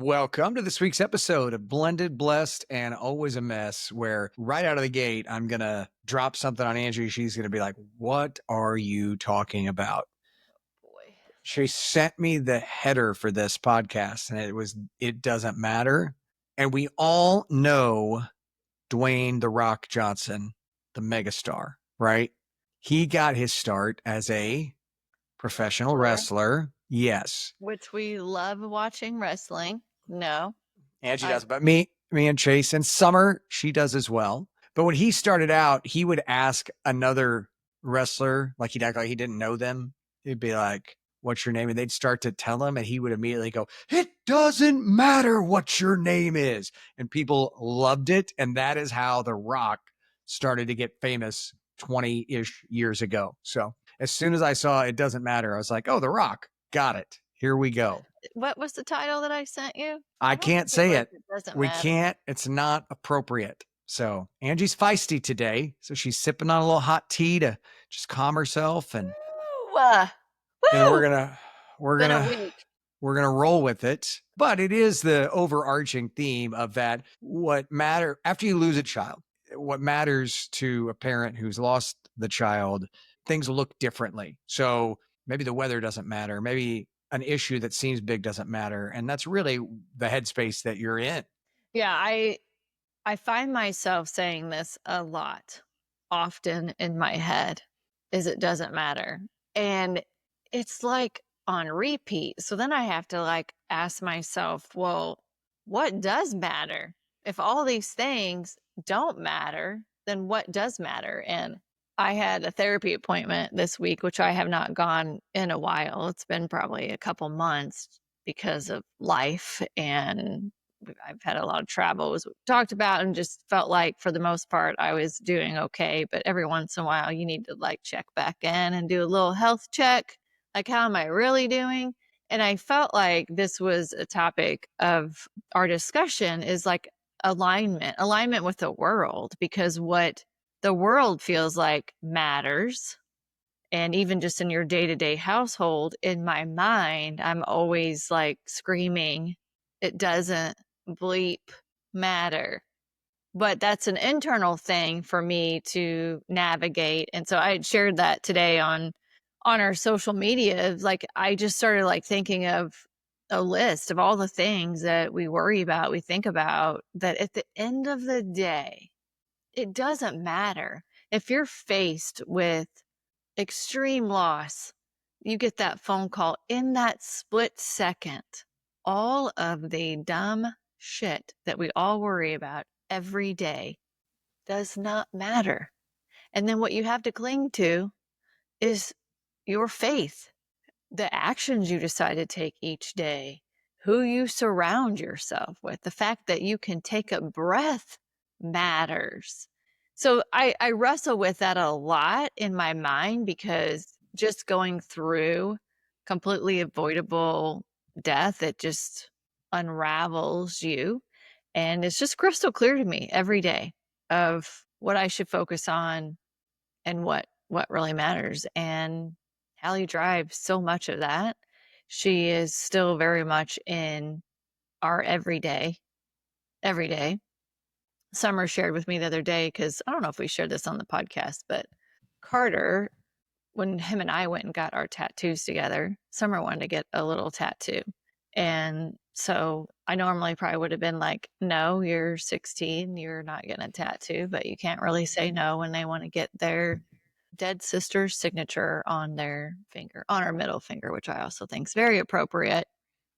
Welcome to this week's episode of Blended, Blessed, and Always a Mess, where right out of the gate, I'm going to drop something on Angie. She's going to be like, "What are you talking about?" Boy. She sent me the header for this podcast, and it doesn't matter. And we all know Dwayne "The Rock" Johnson, the megastar, right? He got his start as a professional wrestler. Yes. Which we love watching wrestling. No. Angie I does, but me and Chase and Summer, she does as well. But when he started out, he would ask another wrestler, like he'd act like he didn't know them. He'd be like, "What's your name?" And they'd start to tell him, and he would immediately go, "It doesn't matter what your name is." And people loved it. And that is how The Rock started to get famous 20-ish years ago. So as soon as I saw "It doesn't matter," I was like, "Oh, The Rock, got it. Here we go." What was the title that I sent you? I I don't can't think it say was it. It Doesn't We Matter. can't. It's not appropriate. So Angie's feisty today. So she's sipping on a little hot tea to just calm herself, and Woo! we're Woo! gonna we're Been a gonna week. we're gonna roll with it. But it is the overarching theme of that. What matter after you lose a child? What matters to a parent who's lost the child? Things look differently. So maybe the weather doesn't matter. Maybe an issue that seems big doesn't matter, and that's really the headspace that you're in. Yeah, I find myself saying this a lot, often in my head, is it doesn't matter. And it's like on repeat. So then I have to like ask myself, well, what does matter? If all these things don't matter, then what does matter? And I had a therapy appointment this week, which I have not gone in a while. It's been probably a couple months because of life, and I've had a lot of travel, as we talked about, and just felt like for the most part I was doing okay. But every once in a while, you need to like check back in and do a little health check. Like, how am I really doing? And I felt like this was a topic of our discussion is like alignment with the world, because what the world feels like matters. And even just in your day-to-day household, in my mind, I'm always like screaming, it doesn't bleep matter. But that's an internal thing for me to navigate. And so I had shared that today on our social media. Like, I just started like thinking of a list of all the things that we worry about, we think about, that at the end of the day, it doesn't matter. If you're faced with extreme loss, you get that phone call in that split second. All of the dumb shit that we all worry about every day does not matter. And then what you have to cling to is your faith, the actions you decide to take each day, who you surround yourself with, the fact that you can take a breath matters. So I wrestle with that a lot in my mind, because just going through completely avoidable death, it just unravels you. And it's just crystal clear to me every day of what I should focus on and what really matters. And Hallie drives so much of that. She is still very much in our every day. Summer shared with me the other day, because I don't know if we shared this on the podcast, but Carter, when him and I went and got our tattoos together, Summer wanted to get a little tattoo. And so I normally probably would have been like, no, you're 16, you're not getting a tattoo, but you can't really say no when they want to get their dead sister's signature on their finger, on her middle finger, which I also think is very appropriate,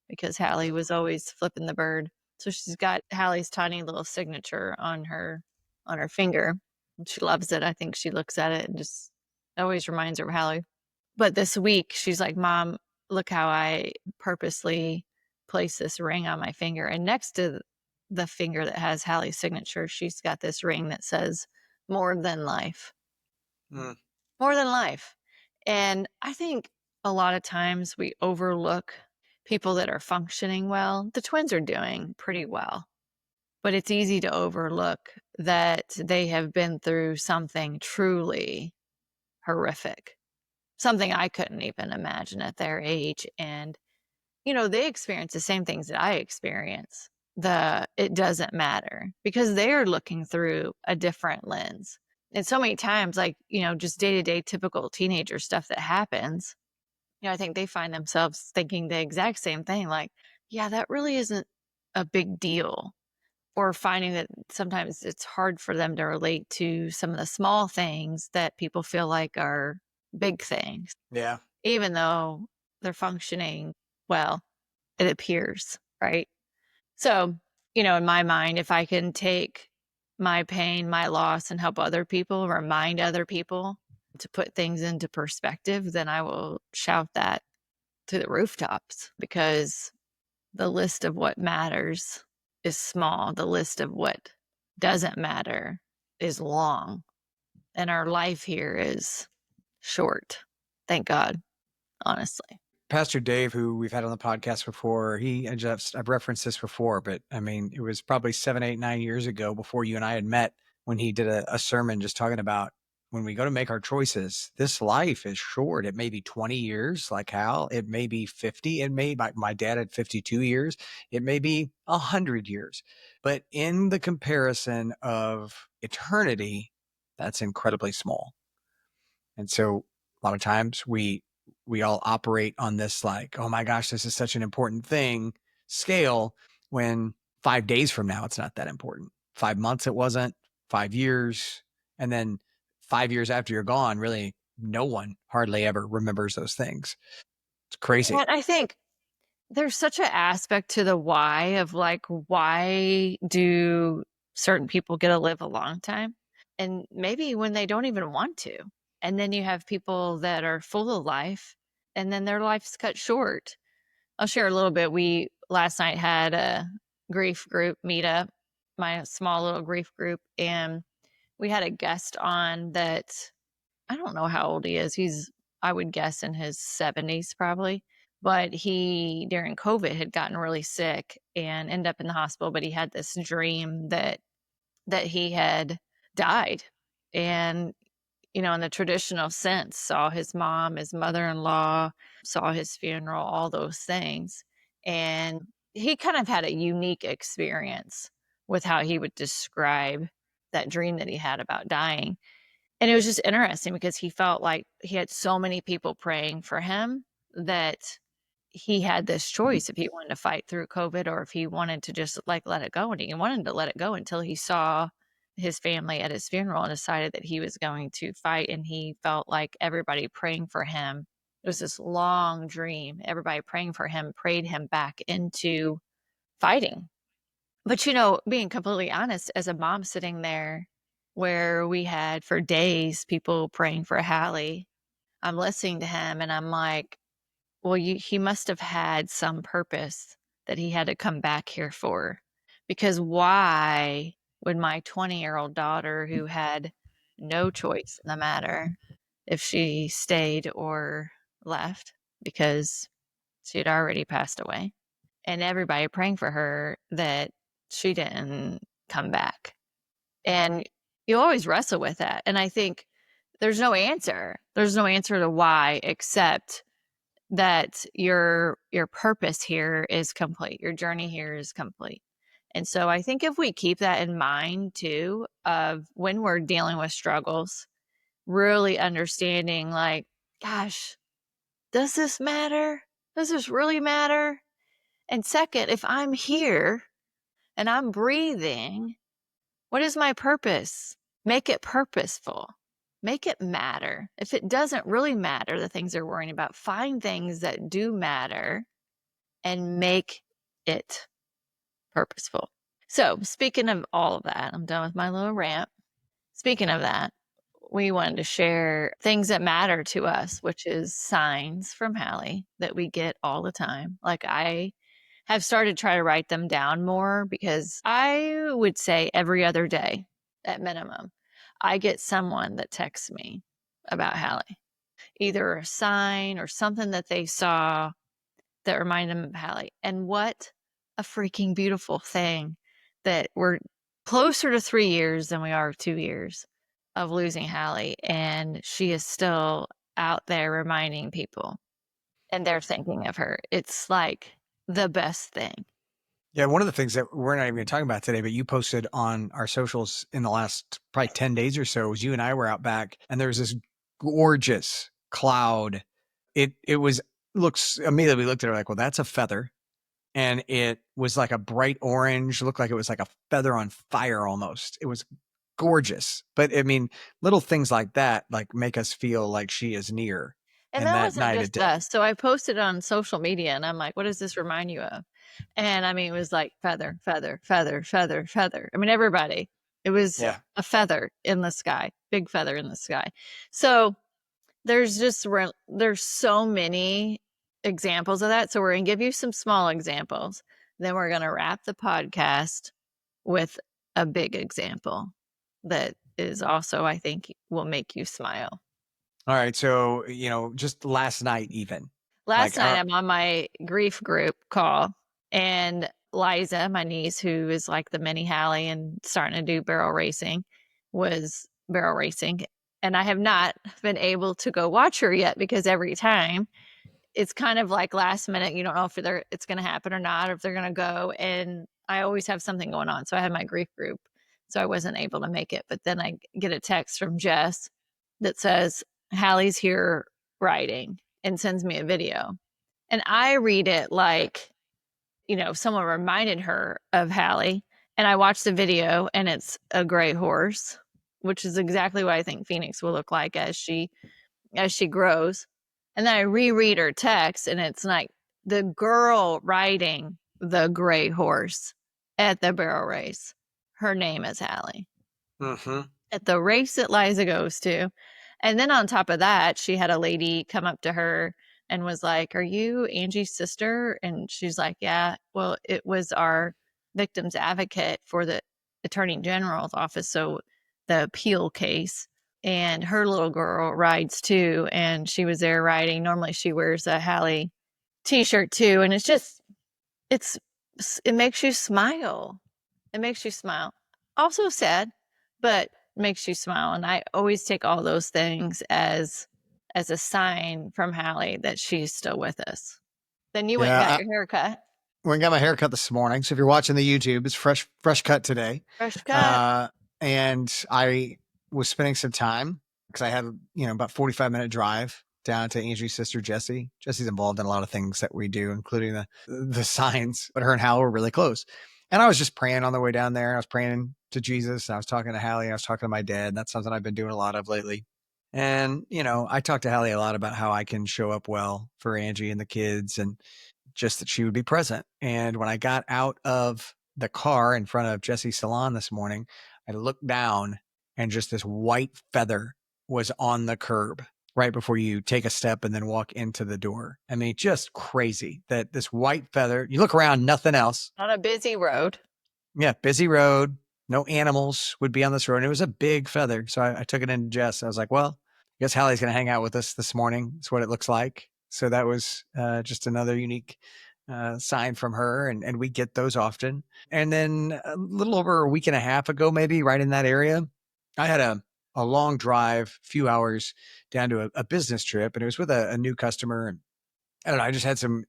because Hallie was always flipping the bird. So she's got Hallie's tiny little signature on her finger. And she loves it. I think she looks at it and just always reminds her of Hallie. But this week she's like, Mom, look how I purposely placed this ring on my finger. And next to the finger that has Hallie's signature, she's got this ring that says more than life. Mm. More than life. And I think a lot of times we overlook people that are functioning well. The twins are doing pretty well, but it's easy to overlook that they have been through something truly horrific, something I couldn't even imagine at their age. And they experience the same things that I experience. It doesn't matter because they're looking through a different lens. And so many times, like, just day to day typical teenager stuff that happens, I think they find themselves thinking the exact same thing. Like, yeah, that really isn't a big deal. Or finding that sometimes it's hard for them to relate to some of the small things that people feel like are big things, Yeah. even though they're functioning well, it appears, right? So, in my mind, if I can take my pain, my loss, and help other people, remind other people to put things into perspective, then I will shout that to the rooftops because the list of what matters is small. The list of what doesn't matter is long. And our life here is short. Thank God, honestly. Pastor Dave, who we've had on the podcast before, I've referenced this before, but I mean, it was probably 7, 8, 9 years ago before you and I had met when he did a sermon just talking about when we go to make our choices, this life is short. It may be 20 years like Hal. It may be 50. My dad had 52 years. It may be 100 years. But in the comparison of eternity, that's incredibly small. And so a lot of times we all operate on this like, oh my gosh, this is such an important thing scale when 5 days from now, it's not that important. 5 months, it wasn't. 5 years. And then 5 years after you're gone, really no one hardly ever remembers those things. It's crazy. And I think there's such an aspect to the why of like, why do certain people get to live a long time? And maybe when they don't even want to. And then you have people that are full of life and then their life's cut short. I'll share a little bit. We last night had a grief group meetup, my small little grief group, and we had a guest on that I don't know how old he is. I would guess, in his 70s probably. But he, during COVID, had gotten really sick and ended up in the hospital. But he had this dream that he had died. And, in the traditional sense, saw his mom, his mother-in-law, saw his funeral, all those things. And he kind of had a unique experience with how he would describe that dream that he had about dying. And it was just interesting because he felt like he had so many people praying for him that he had this choice if he wanted to fight through COVID or if he wanted to just like let it go. And he wanted to let it go until he saw his family at his funeral and decided that he was going to fight. And he felt like everybody praying for him. It was this long dream. Everybody praying for him prayed him back into fighting. But, being completely honest, as a mom sitting there where we had for days people praying for Hallie, I'm listening to him and I'm like, well, he must have had some purpose that he had to come back here for. Because why would my 20-year-old daughter, who had no choice in the matter if she stayed or left because she had already passed away, and everybody praying for her that she didn't come back. And you always wrestle with that. And I think there's no answer. There's no answer to why except that your purpose here is complete. Your journey here is complete. And so I think if we keep that in mind too, of when we're dealing with struggles, really understanding like, gosh, does this matter? Does this really matter? And second, if I'm here and I'm breathing, what is my purpose? Make it purposeful. Make it matter. If it doesn't really matter, the things they're worrying about, find things that do matter and make it purposeful. So, speaking of all of that, I'm done with my little rant. Speaking of that, we wanted to share things that matter to us, which is signs from Hallie that we get all the time. Like I have started to try to write them down more because I would say every other day at minimum, I get someone that texts me about Hallie, either a sign or something that they saw that reminded them of Hallie. And what a freaking beautiful thing that we're closer to 3 years than we are 2 years of losing Hallie. And she is still out there reminding people. and they're thinking of her. It's like the best thing. Yeah, one of the things that we're not even talking about today, but you posted on our socials in the last probably 10 days or so, was you and I were out back and there was this gorgeous cloud. It was looks immediately we looked at it like, well, that's a feather. And it was like a bright orange, looked like it was like a feather on fire almost. It was gorgeous. But I mean, little things like that like make us feel like she is near. And And that that wasn't night it just did. us. So I posted on social media and I'm like, what does this remind you of? And I mean, it was like feather, feather, feather, feather, feather. I mean, everybody, it was Yeah. a feather in the sky, big feather in the sky. So there's just, there's so many examples of that. So we're going to give you some small examples. Then we're going to wrap the podcast with a big example that is also, I think, will make you smile. All right. So, just last night even. Last Like night, I'm on my grief group call, and Liza, my niece, who is like the mini Hallie and starting to do barrel racing, was barrel racing. And I have not been able to go watch her yet because every time it's kind of like last minute. You don't know if it's going to happen or not, or if they're going to go. And I always have something going on. So I had my grief group. So I wasn't able to make it. But then I get a text from Jess that says, Hallie's here riding, and sends me a video. And I read it like, someone reminded her of Hallie. And I watched the video and it's a gray horse, which is exactly what I think Phoenix will look like as she grows. And then I reread her text and it's like the girl riding the gray horse at the barrel race. Her name is Hallie. Mm-hmm. At the race that Liza goes to. And then on top of that, she had a lady come up to her and was like, "Are you Angie's sister?" And she's like, "Yeah." Well, it was our victim's advocate for the attorney general's office. So the appeal case. And her little girl rides too. And she was there riding. Normally she wears a Hallie t-shirt too. And it's, it makes you smile. It makes you smile. Also sad, but makes you smile. And I always take all those things as a sign from Hallie that she's still with us. Then you went and got Yeah. your hair cut. Went and got my hair cut this morning. So if you're watching the YouTube, it's fresh cut today. Fresh cut. Uh, and I was spending some time because I had, about 45-minute drive down to Angie's sister, Jessie. Jessie's involved in a lot of things that we do, including the signs, but her and Hal were really close. And I was just praying on the way down there. I was praying to Jesus and I was talking to Hallie. I was talking to my dad. That's something I've been doing a lot of lately. And, I talked to Hallie a lot about how I can show up well for Angie and the kids and just that she would be present. And when I got out of the car in front of Jessie's salon this morning, I looked down and just this white feather was on the curb right before you take a step and then walk into the door. I mean, just crazy that this white feather, you look around, nothing else. On a busy road. Yeah, busy road. No animals would be on this road. And it was a big feather. So I took it into Jess. I was like, well, I guess Hallie's going to hang out with us this morning. That's what it looks like. So that was just another unique sign from her. And we get those often. And then a little over a week and a half ago, maybe right in that area, I had a long drive, few hours down to a business trip. And it was with a new customer. And I don't know, I just had some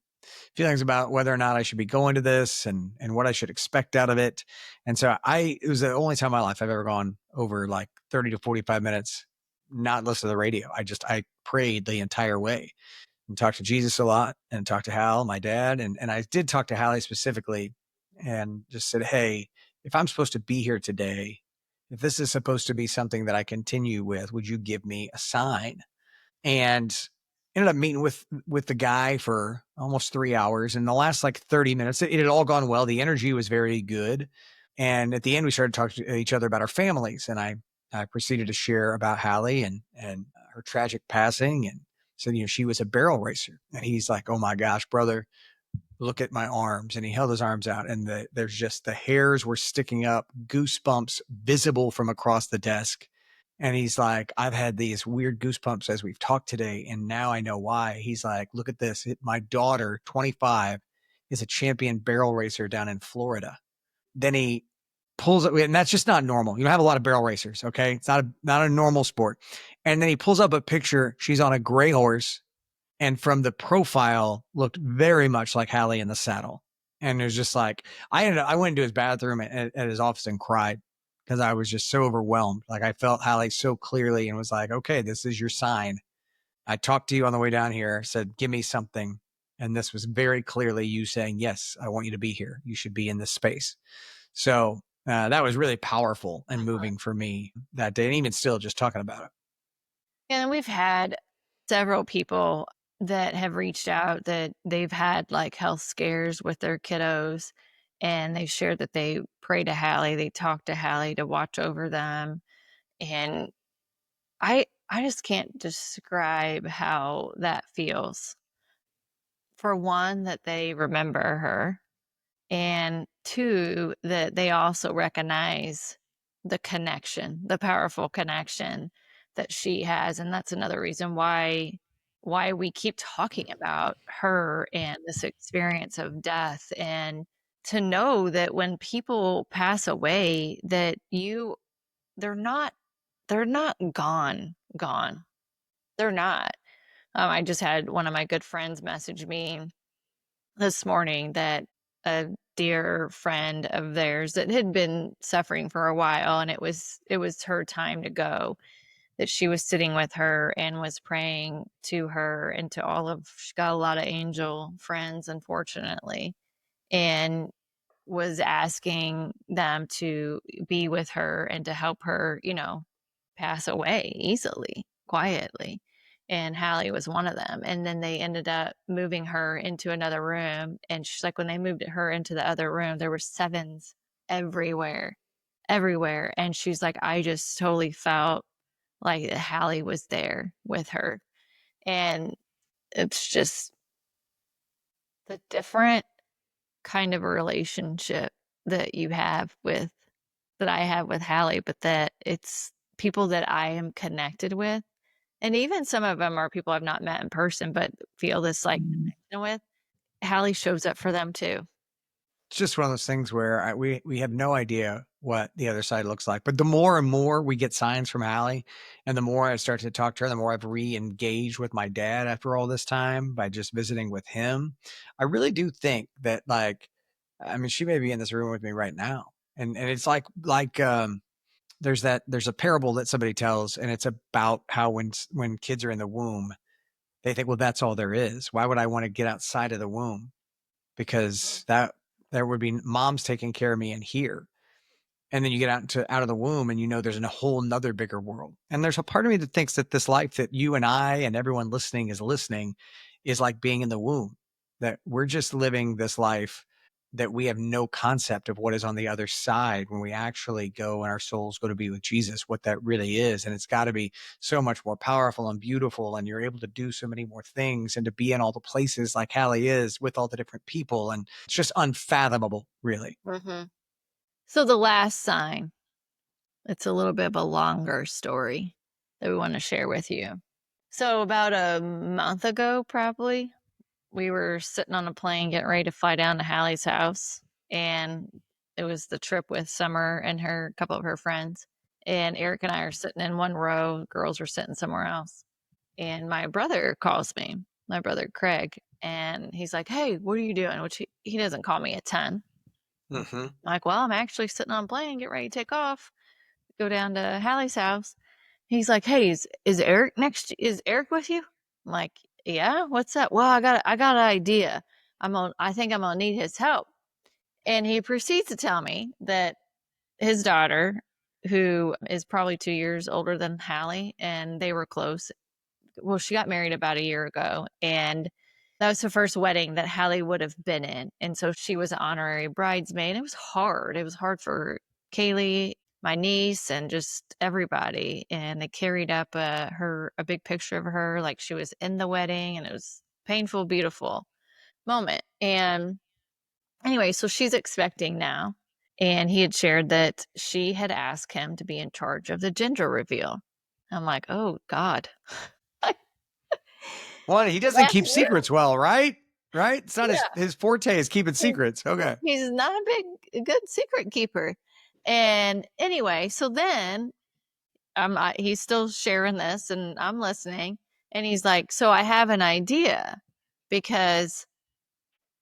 feelings about whether or not I should be going to this and what I should expect out of it. And so it was the only time in my life I've ever gone over like 30 to 45 minutes, not listen to the radio. I prayed the entire way and talked to Jesus a lot and talked to Hal, my dad. And I did talk to Hallie specifically and just said, hey, if I'm supposed to be here today, if this is supposed to be something that I continue with, would you give me a sign? And ended up meeting with the guy for almost 3 hours. And the last like 30 minutes, it had all gone well. The energy was very good. And at the end, we started talking to each other about our families. And I proceeded to share about Hallie and her tragic passing and said, she was a barrel racer. And he's like, oh my gosh, brother, look at my arms. And he held his arms out and there's just the hairs were sticking up, goosebumps visible from across the desk. And he's like, I've had these weird goosebumps as we've talked today. And now I know why. He's like, look at this. My daughter, 25, is a champion barrel racer down in Florida. Then he pulls up, and that's just not normal. You don't have a lot of barrel racers. Okay. It's not a normal sport. And then he pulls up a picture. She's on a gray horse and from the profile looked very much like Hallie in the saddle. And it was just like, I went into his bathroom at his office and cried because I was just so overwhelmed. Like I felt Hallie so clearly and was like, okay, this is your sign. I talked to you on the way down here, said, give me something. And this was very clearly you saying, yes, I want you to be here. You should be in this space. So that was really powerful and moving for me that day. And even still just talking about it. And we've had several people that have reached out that they've had like health scares with their kiddos, and they shared that they pray to Hallie, they talk to Hallie to watch over them. And I just can't describe how that feels. For one, that they remember her, and two, that they also recognize the connection, the powerful connection that she has. And that's another reason why we keep talking about her and this experience of death, and to know that when people pass away, that they're not they're not gone. They're not. I just had one of my good friends message me this morning that a dear friend of theirs that had been suffering for a while, and it was her time to go, that she was sitting with her and was praying to her and to all of she got a lot of angel friends, unfortunately, and was asking them to be with her and to help her, pass away easily, quietly. And Hallie was one of them. And then they ended up moving her into another room. And she's like, when they moved her into the other room, there were sevens everywhere, everywhere. And she's like, I just totally felt like Hallie was there with her. And it's just the different kind of a relationship that you have with that I have with Hallie, but that it's people that I am connected with. And even some of them are people I've not met in person, but feel this like connection with. Hallie shows up for them too. It's just one of those things where we have no idea what the other side looks like. But the more and more we get signs from Hallie, and the more I start to talk to her, the more I've re-engaged with my dad after all this time by just visiting with him. I really do think that, like, I mean, she may be in this room with me right now, and it's like there's a parable that somebody tells, and it's about how when kids are in the womb, they think, well, that's all there is. Why would I want to get outside of the womb? Because that there would be moms taking care of me in here. And then you get out of the womb and there's a whole nother bigger world. And there's a part of me that thinks that this life that you and I and everyone listening is like being in the womb, that we're just living this life that we have no concept of what is on the other side when we actually go and our souls go to be with Jesus, what that really is. And it's got to be so much more powerful and beautiful. And you're able to do so many more things and to be in all the places like Hallie is with all the different people. And it's just unfathomable, really. Mm-hmm. So the last sign, it's a little bit of a longer story that we want to share with you. So about a month ago, probably, we were sitting on a plane getting ready to fly down to Hallie's house. And it was the trip with Summer and a couple of her friends. And Aric and I are sitting in one row, girls are sitting somewhere else. And my brother calls me, my brother Craig, and he's like, hey, what are you doing? Which he doesn't call me at 10. Mm-hmm. I'm like, well, I'm actually sitting on a plane, get ready to take off, go down to Hallie's house. He's like, hey, is Aric is Aric with you? I'm like, yeah, what's up? Well, I got an idea. I think I'm gonna need his help. And he proceeds to tell me that his daughter, who is probably 2 years older than Hallie, and they were close. Well, she got married about a year ago, and that was the first wedding that Hallie would have been in. And so she was an honorary bridesmaid. It was hard. It was hard for Kaylee, my niece, and just everybody. And they carried up a big picture of her like she was in the wedding, and it was painful, beautiful moment. And anyway, so she's expecting now. And he had shared that she had asked him to be in charge of the gender reveal. I'm like, oh God. Well, he doesn't Last keep year? secrets well, right? Right? It's not Yeah. his forte is keeping He's secrets. Okay. he's not a good secret keeper. And anyway, so then he's still sharing this and I'm listening. And he's like, so I have an idea, because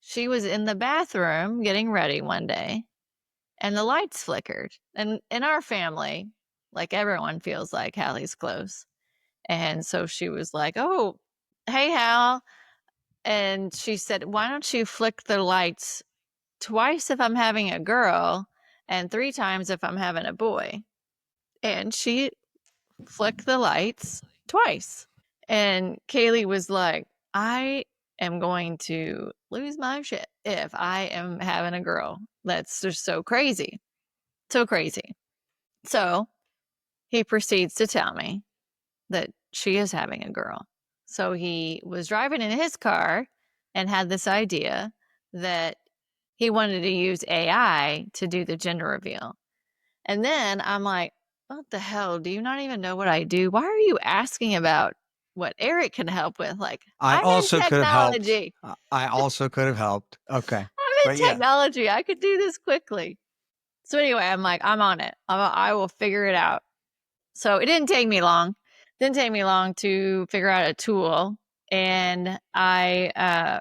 she was in the bathroom getting ready one day and the lights flickered. And in our family, like, everyone feels like Hallie's close. And so she was like, oh, hey, Hal. And she said, why don't you flick the lights twice if I'm having a girl and 3 times if I'm having a boy? And she flicked the lights twice. And Kaylee was like, I am going to lose my shit if I am having a girl. That's just so crazy. So crazy. So he proceeds to tell me that she is having a girl. So he was driving in his car and had this idea that he wanted to use AI to do the gender reveal. And then I'm like, what the hell? Do you not even know what I do? Why are you asking about what Aric can help with? Like, I I'm in also could have helped. technology. I also could have helped. Okay. I'm But in yeah, technology. I could do this quickly. So anyway, I'm like, I'm on it. I will figure it out. So it didn't take me long. Didn't take me long to figure out a tool, and I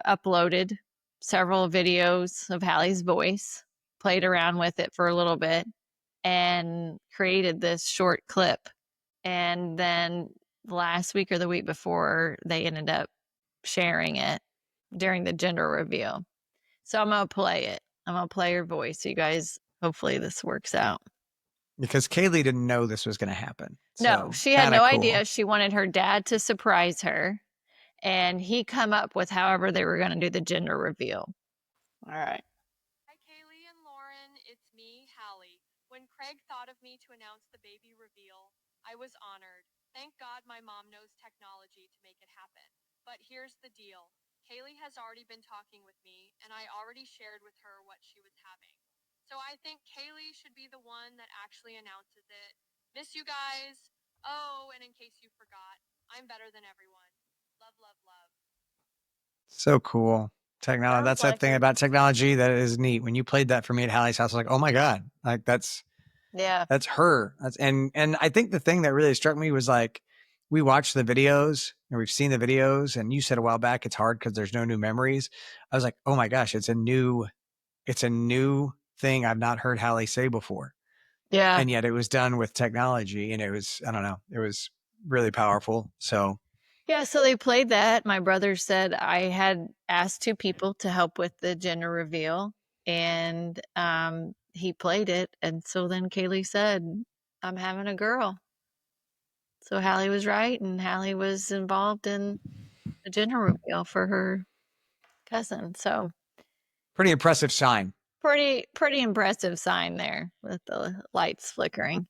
uploaded several videos of Hallie's voice, played around with it for a little bit, and created this short clip. And then last week or the week before, they ended up sharing it during the gender reveal. So I'm going to play it. I'm going to play her voice. So you guys, hopefully this works out. because Kaylee didn't know this was going to happen. No, So she had kind of no cool. idea. She wanted her dad to surprise her, and he come up with however they were going to do the gender reveal. All right. Hi, Kaylee and Lauren. It's me, Hallie. When Craig thought of me to announce the baby reveal, I was honored. Thank God my mom knows technology to make it happen. But here's the deal. Kaylee has already been talking with me, and I already shared with her what she was having. So I think Kaylee should be the one that actually announces it. Miss you guys. Oh, and in case you forgot, I'm better than everyone. Love, love, love. So cool. Technology. Sounds That's that like thing her. about technology that is neat. When you played that for me at Hallie's house, I was like, oh my God. Like Yeah. that's her. And I think the thing that really struck me was like we watched the videos and we've seen the videos, and you said a while back it's hard because there's no new memories. I was like, oh my gosh, it's a new thing I've not heard Hallie say before. Yeah. And yet it was done with technology, and it was, I don't know, it was really powerful. So Yeah, so they played that. My brother said I had asked 2 people to help with the gender reveal, and he played it. And so then Kaylee said, I'm having a girl. So Hallie was right, and Hallie was involved in the gender reveal for her cousin. So pretty impressive sign. pretty impressive sign there with the lights flickering.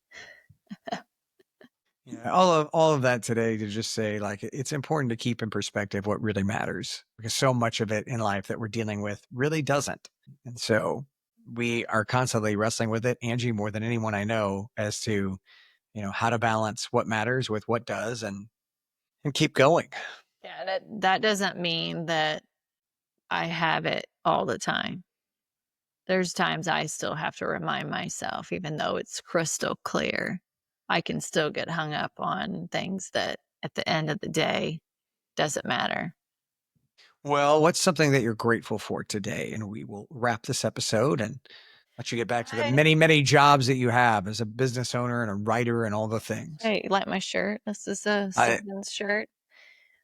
Yeah, all of that today to just say like it's important to keep in perspective what really matters, because so much of it in life that we're dealing with really doesn't. And so we are constantly wrestling with it, Angie, more than anyone I know, as to, how to balance what matters with what does, and keep going. Yeah, that doesn't mean that I have it all the time. There's times I still have to remind myself, even though it's crystal clear, I can still get hung up on things that at the end of the day doesn't matter. Well, what's something that you're grateful for today? And we will wrap this episode and let you get back to the I, many, many jobs that you have as a business owner and a writer and all the things. I like my shirt. This is a I Simmons shirt.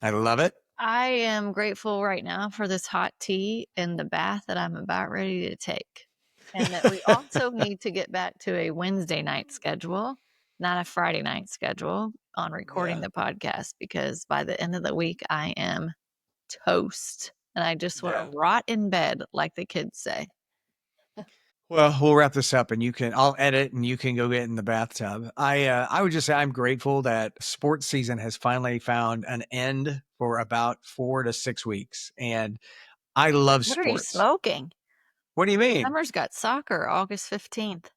I love it. I am grateful right now for this hot tea in the bath that I'm about ready to take. And that we also need to get back to a Wednesday night schedule, not a Friday night schedule on recording Yeah. the podcast, because by the end of the week, I am toast and I just want to Yeah. rot in bed, like the kids say. Well, we'll wrap this up, and I'll edit and you can go get in the bathtub. I would just say I'm grateful that sports season has finally found an end for about 4 to 6 weeks. And I love What are you sports. smoking? What do you mean? Summer's got soccer August 15th.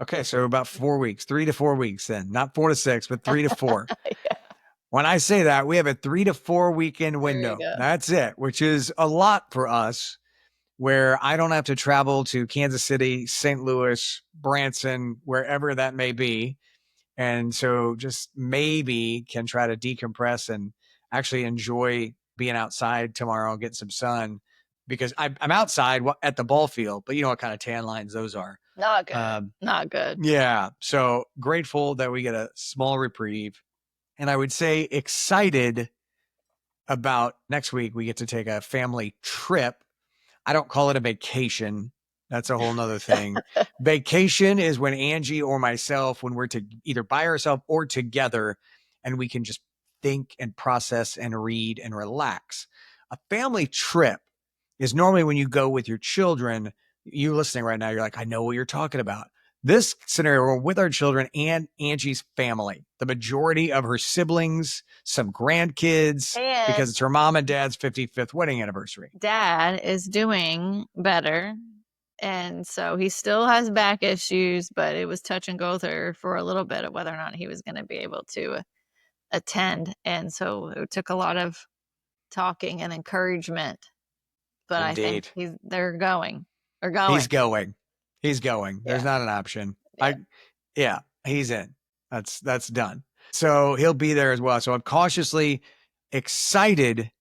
Okay. So about 4 weeks, 3 to 4 weeks, then not 4 to 6, but 3 to 4. Yeah, When I say that, we have a 3 to 4 weekend there you window. go. That's it, which is a lot for us, where I don't have to travel to Kansas City, St. Louis, Branson, wherever that may be. And so just maybe can try to decompress and actually enjoy being outside tomorrow, get some sun, because I'm outside at the ball field, but you know what kind of tan lines those are. Not good. Not good. Yeah. So grateful that we get a small reprieve. And I would say excited about next week. We get to take a family trip. I don't call it a vacation. That's a whole nother thing. Vacation is when Angie or myself, when we're either by ourselves or together, and we can just think and process and read and relax. A family trip is normally when you go with your children. You listening right now, you're like, I know what you're talking about. This scenario, we're with our children and Angie's family, the majority of her siblings, some grandkids, And because it's her mom and dad's 55th wedding anniversary. Dad is doing better. And so he still has back issues, but it was touch and go with her for a little bit of whether or not he was going to be able to attend. And so it took a lot of talking and encouragement. But Indeed. I think they're going. He's going. He's going. There's not an option. Yeah. He's in. That's done. So he'll be there as well. So I'm cautiously excited.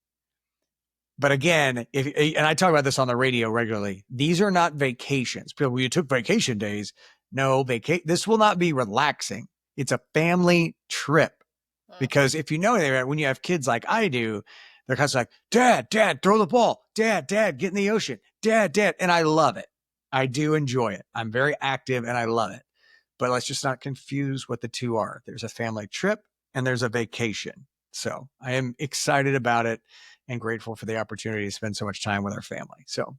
But again, and I talk about this on the radio regularly, these are not vacations. People, you took vacation days. No, this will not be relaxing. It's a family trip. Because if you know anything, when you have kids like I do, they're constantly like, Dad, throw the ball. Dad, get in the ocean. Dad. And I love it. I do enjoy it. I'm very active and I love it. But let's just not confuse what the two are. There's a family trip and there's a vacation. So I am excited about it and grateful for the opportunity to spend so much time with our family. So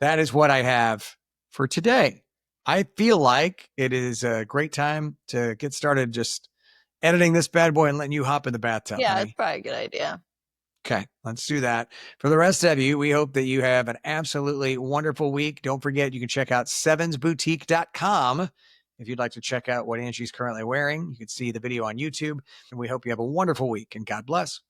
that is what I have for today. I feel like it is a great time to get started just editing this bad boy and letting you hop in the bathtub. Yeah, honey. that's probably a good idea. Okay, let's do that. For the rest of you, we hope that you have an absolutely wonderful week. Don't forget, you can check out sevensboutique.com if you'd like to check out what Angie's currently wearing. You can see the video on YouTube. And we hope you have a wonderful week, and God bless.